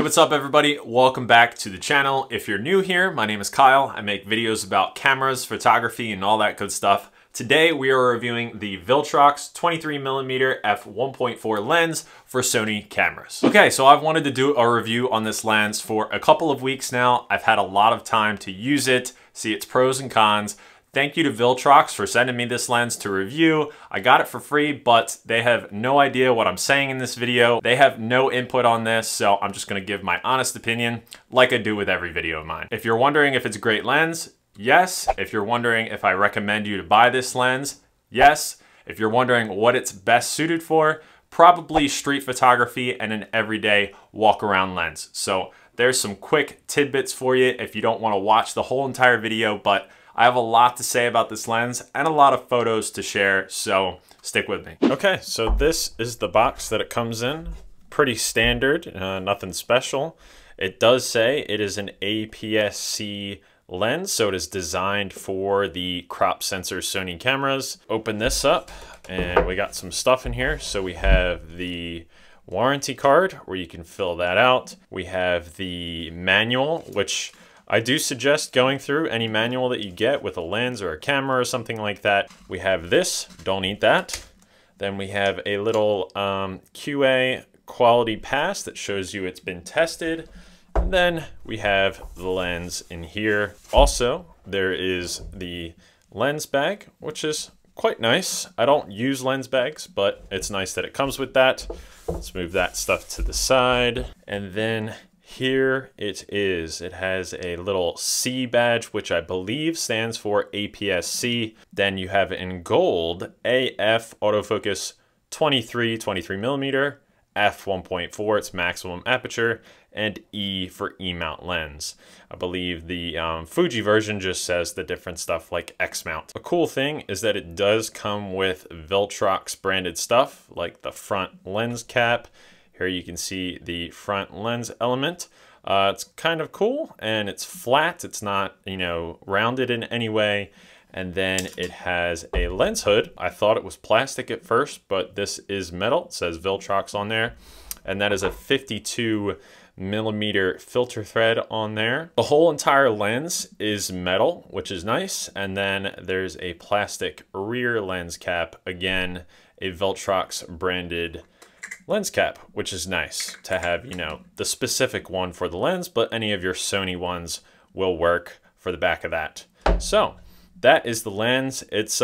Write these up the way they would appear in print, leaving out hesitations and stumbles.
what's up everybody? Welcome back to the channel. If you're new here, my name is Kyle. I make videos about cameras, photography, and all that good stuff. Today we are reviewing the Viltrox 23mm f1.4 lens for Sony cameras. Okay, so I've wanted to do a review on this lens for a couple of weeks now. I've had a lot of time to use it, see its pros and cons. Thank you to Viltrox for sending me this lens to review. I got it for free, but they have no idea what I'm saying in this video. They have no input on this, so I'm just gonna give my honest opinion like I do with every video of mine. If you're wondering if it's a great lens, yes. If you're wondering if I recommend you to buy this lens, yes. If you're wondering what it's best suited for, probably street photography and an everyday walk around lens. So there's some quick tidbits for you if you don't wanna watch the whole entire video, but I have a lot to say about this lens and a lot of photos to share, so stick with me. Okay, so this is the box that it comes in. Pretty standard, nothing special. It does say it is an APS-C lens, so it is designed for the crop sensor Sony cameras. Open this up and we got some stuff in here. So we have the warranty card where you can fill that out. We have the manual, which I do suggest going through any manual that you get with a lens or a camera or something like that. We have this, don't eat that. Then we have a little QA quality pass that shows you it's been tested. And then we have the lens in here. Also, there is the lens bag, which is quite nice. I don't use lens bags, but it's nice that it comes with that. Let's move that stuff to the side. And then here it is. It has a little C badge, which I believe stands for APS-C. Then you have in gold, AF autofocus 23mm, f1.4, its maximum aperture, and E for E-mount lens. I believe the Fuji version just says the different stuff like X-mount. A cool thing is that it does come with Viltrox branded stuff, like the front lens cap. Here you can see the front lens element. It's kind of cool and it's flat. It's not, rounded in any way. And then it has a lens hood. I thought it was plastic at first, but this is metal. It says Viltrox on there. And that is a 52mm filter thread on there. The whole entire lens is metal, which is nice. And then there's a plastic rear lens cap. Again, a Viltrox branded lens cap, which is nice to have, the specific one for the lens, but any of your Sony ones will work for the back of that. So that is the lens. It's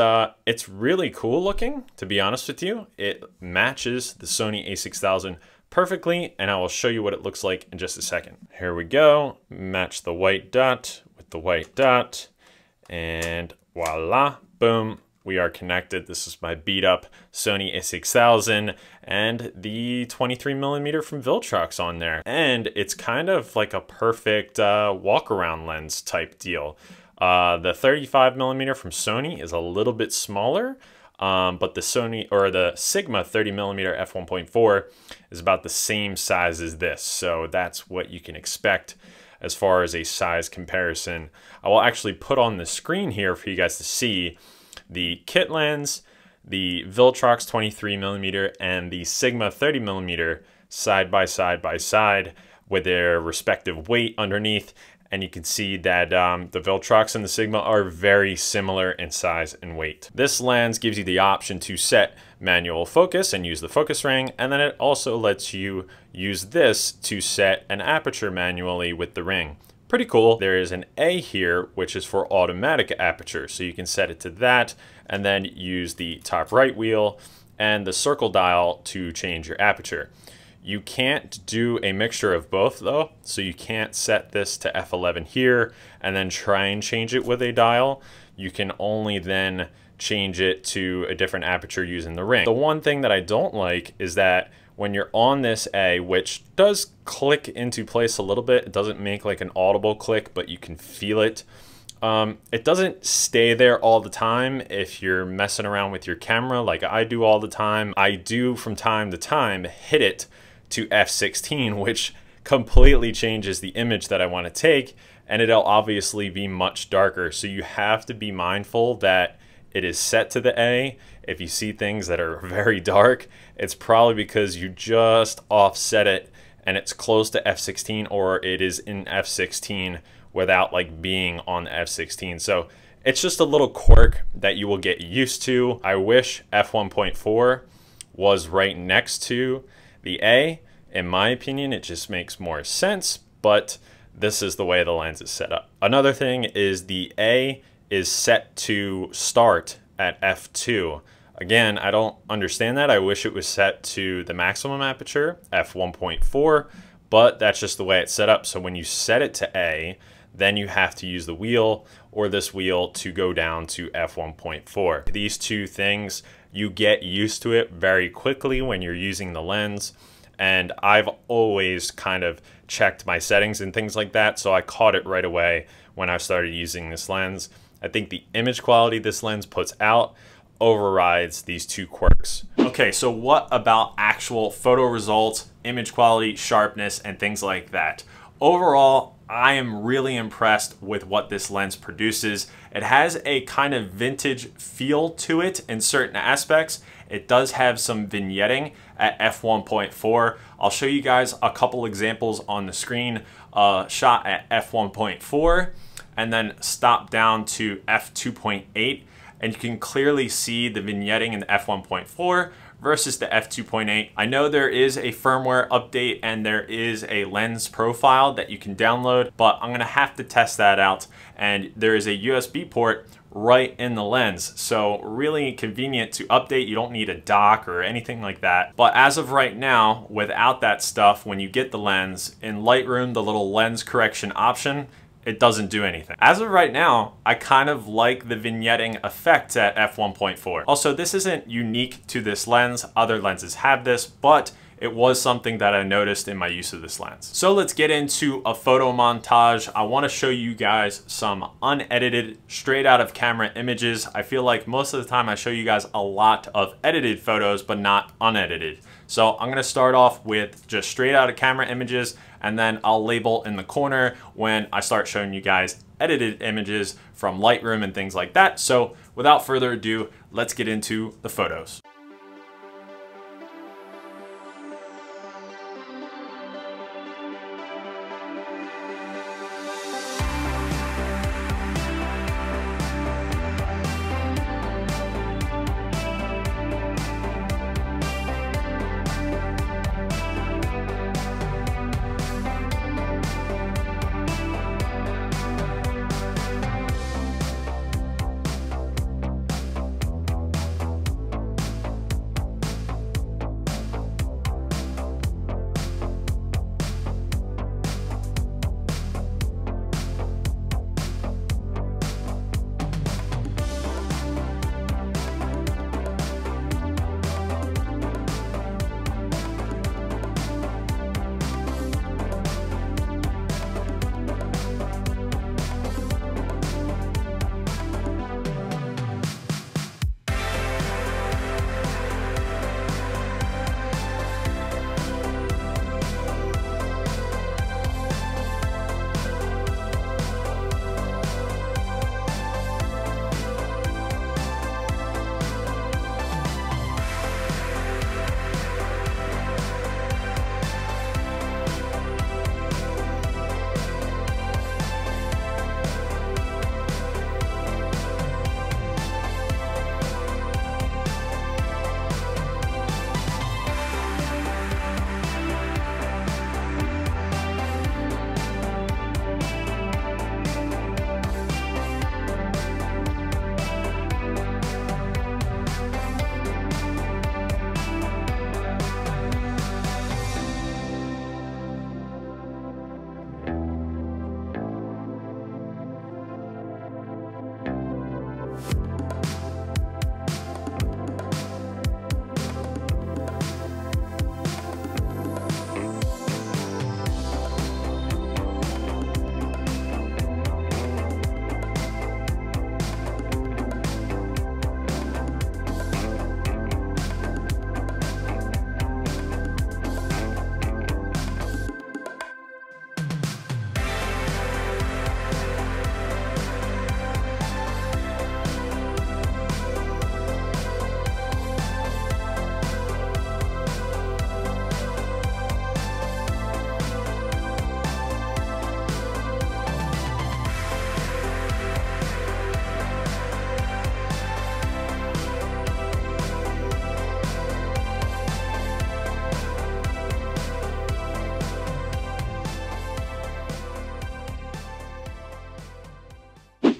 really cool looking, to be honest with you. It matches the Sony a6000 perfectly, and I will show you what it looks like in just a second. Here we go. Match the white dot with the white dot, and voila, boom. We are connected. This is my beat up Sony a6000 and the 23mm from Viltrox on there. And it's kind of like a perfect walk around lens type deal. The 35mm from Sony is a little bit smaller, but the Sigma 30mm f1.4 is about the same size as this. So that's what you can expect as far as a size comparison. I will actually put on the screen here for you guys to see the kit lens, the Viltrox 23mm, and the Sigma 30mm side by side with their respective weight underneath. And you can see that the Viltrox and the Sigma are very similar in size and weight. This lens gives you the option to set manual focus and use the focus ring, and then it also lets you use this to set an aperture manually with the ring. Pretty cool. There is an A here, which is for automatic aperture. So you can set it to that and then use the top right wheel and the circle dial to change your aperture. You can't do a mixture of both though. So you can't set this to f11 here and then try and change it with a dial. You can only then change it to a different aperture using the ring. The one thing that I don't like is that when you're on this A, which does click into place a little bit, it doesn't make like an audible click, but you can feel it. It doesn't stay there all the time if you're messing around with your camera like I do all the time. I do from time to time hit it to f16, which completely changes the image that I want to take, and it'll obviously be much darker. So you have to be mindful that it is set to the A. If you see things that are very dark, it's probably because you just offset it and it's close to f16, or it is in f16 without like being on f16. So it's just a little quirk that you will get used to. I wish f1.4 was right next to the A. In my opinion, it just makes more sense, but this is the way the lens is set up. Another thing is the A is set to start at f2. Again, I don't understand that. I wish it was set to the maximum aperture, f1.4, but that's just the way it's set up. So when you set it to A, then you have to use the wheel or this wheel to go down to f1.4. These two things, you get used to it very quickly when you're using the lens. And I've always kind of checked my settings and things like that, so I caught it right away when I started using this lens. I think the image quality this lens puts out overrides these two quirks. Okay, so what about actual photo results, image quality, sharpness, and things like that? Overall, I am really impressed with what this lens produces. It has a kind of vintage feel to it in certain aspects. It does have some vignetting at f1.4. I'll show you guys a couple examples on the screen. Shot at f1.4 and then stop down to f2.8, and you can clearly see the vignetting in the f1.4 versus the f2.8. I know there is a firmware update and there is a lens profile that you can download, but I'm gonna have to test that out. And there is a USB port right in the lens, so really convenient to update. You don't need a dock or anything like that. But as of right now, without that stuff, when you get the lens in Lightroom, the little lens correction option, it doesn't do anything. As of right now, I kind of like the vignetting effect at f1.4. Also, this isn't unique to this lens. Other lenses have this, but it was something that I noticed in my use of this lens. So let's get into a photo montage. I want to show you guys some unedited, straight out of camera images. I feel like most of the time I show you guys a lot of edited photos, but not unedited. So I'm gonna start off with just straight out of camera images, and then I'll label in the corner when I start showing you guys edited images from Lightroom and things like that. So without further ado, let's get into the photos.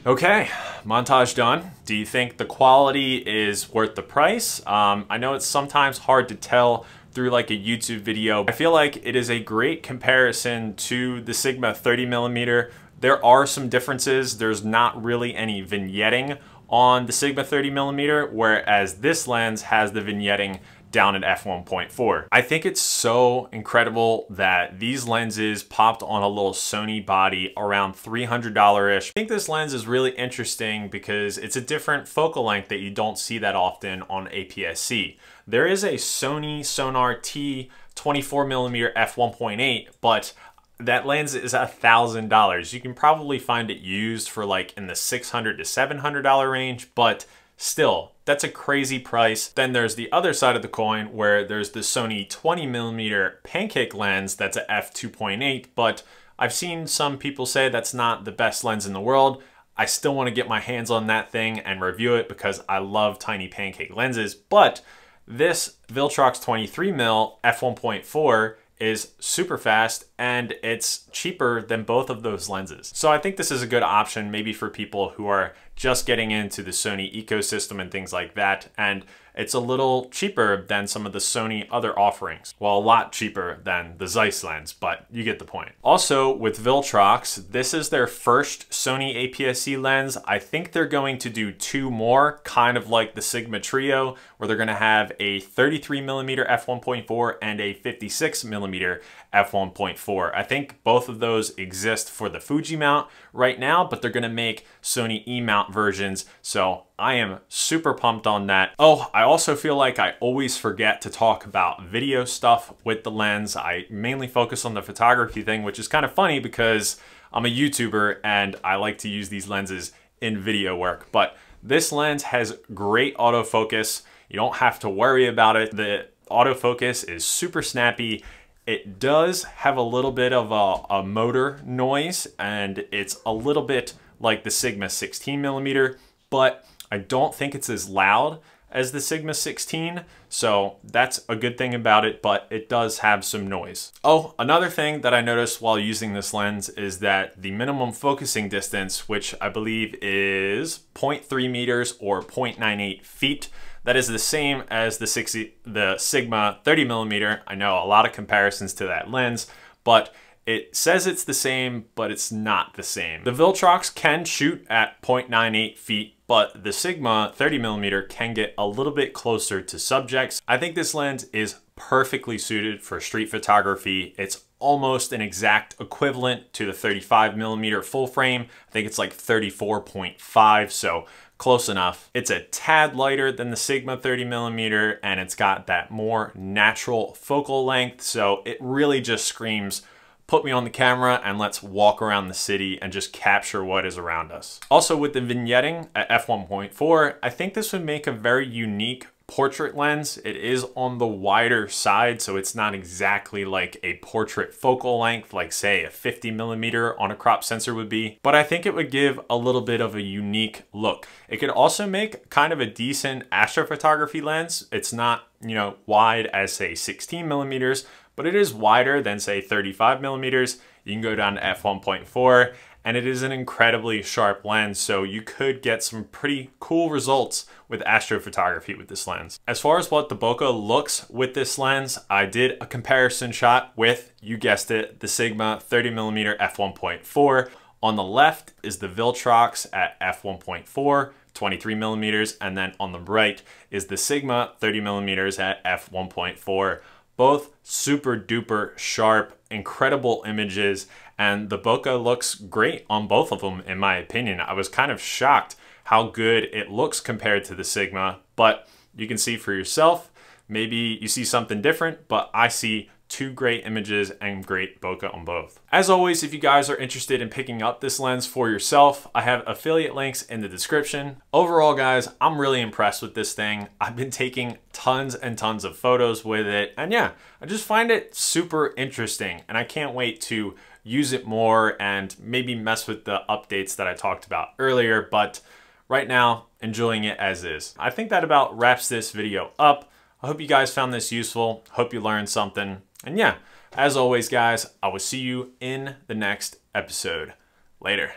Okay, montage done. Do you think the quality is worth the price? I know it's sometimes hard to tell through like a YouTube video. I feel like it is a great comparison to the Sigma 30mm. There are some differences. There's not really any vignetting on the Sigma 30mm, whereas this lens has the vignetting down at f1.4. I think it's so incredible that these lenses popped on a little Sony body around $300-ish. I think this lens is really interesting because it's a different focal length that you don't see that often on APS-C. There is a Sony Sonar T 24mm f1.8, but that lens is $1,000. You can probably find it used for like in the $600 to $700 range, but still, that's a crazy price. Then there's the other side of the coin where there's the Sony 20mm pancake lens that's a f2.8, but I've seen some people say that's not the best lens in the world. I still want to get my hands on that thing and review it because I love tiny pancake lenses, but this Viltrox 23mm f1.4 is super fast and it's cheaper than both of those lenses. So I think this is a good option maybe for people who are just getting into the Sony ecosystem and things like that. And it's a little cheaper than some of the Sony other offerings. Well, a lot cheaper than the Zeiss lens, but you get the point. Also with Viltrox, this is their first Sony APS-C lens. I think they're going to do 2 more, kind of like the Sigma Trio, where they're gonna have a 33mm f1.4 and a 56mm f1.4. I think both of those exist for the Fuji mount right now, but they're gonna make Sony E-mount versions, so I am super pumped on that. Oh, I also feel like I always forget to talk about video stuff with the lens. I mainly focus on the photography thing, which is kind of funny because I'm a YouTuber and I like to use these lenses in video work. But this lens has great autofocus. You don't have to worry about it. The autofocus is super snappy. It does have a little bit of a motor noise, and it's a little bit like the Sigma 16mm, but I don't think it's as loud as the Sigma 16, so that's a good thing about it, but it does have some noise. Oh, another thing that I noticed while using this lens is that the minimum focusing distance, which I believe is 0.3 meters or 0.98 feet, that is the same as the Sigma 30mm. I know a lot of comparisons to that lens, but it says it's the same, but it's not the same. The Viltrox can shoot at 0.98 feet, but the Sigma 30mm can get a little bit closer to subjects. I think this lens is perfectly suited for street photography. It's almost an exact equivalent to the 35mm full frame. I think it's like 34.5, so close enough. It's a tad lighter than the Sigma 30mm, and it's got that more natural focal length, so it really just screams, put me on the camera and let's walk around the city and just capture what is around us. Also with the vignetting at f1.4, I think this would make a very unique portrait lens. It is on the wider side, so it's not exactly like a portrait focal length, like say a 50mm on a crop sensor would be, but I think it would give a little bit of a unique look. It could also make kind of a decent astrophotography lens. It's not, you know, wide as say 16mm, but it is wider than say 35mm. You can go down to f1.4, and it is an incredibly sharp lens, so you could get some pretty cool results with astrophotography with this lens. As far as what the bokeh looks with this lens, I did a comparison shot with, you guessed it, the Sigma 30mm f1.4. On the left is the Viltrox at f1.4, 23mm, and then on the right is the Sigma 30mm at f1.4. Both super duper sharp, incredible images, and the bokeh looks great on both of them in my opinion. I was kind of shocked how good it looks compared to the Sigma, but you can see for yourself. Maybe you see something different, but I see 2 great images and great bokeh on both. As always, if you guys are interested in picking up this lens for yourself, I have affiliate links in the description. Overall, guys, I'm really impressed with this thing. I've been taking tons and tons of photos with it, and yeah, I just find it super interesting, and I can't wait to use it more and maybe mess with the updates that I talked about earlier, but right now, enjoying it as is. I think that about wraps this video up. I hope you guys found this useful. Hope you learned something. And yeah, as always, guys, I will see you in the next episode. Later.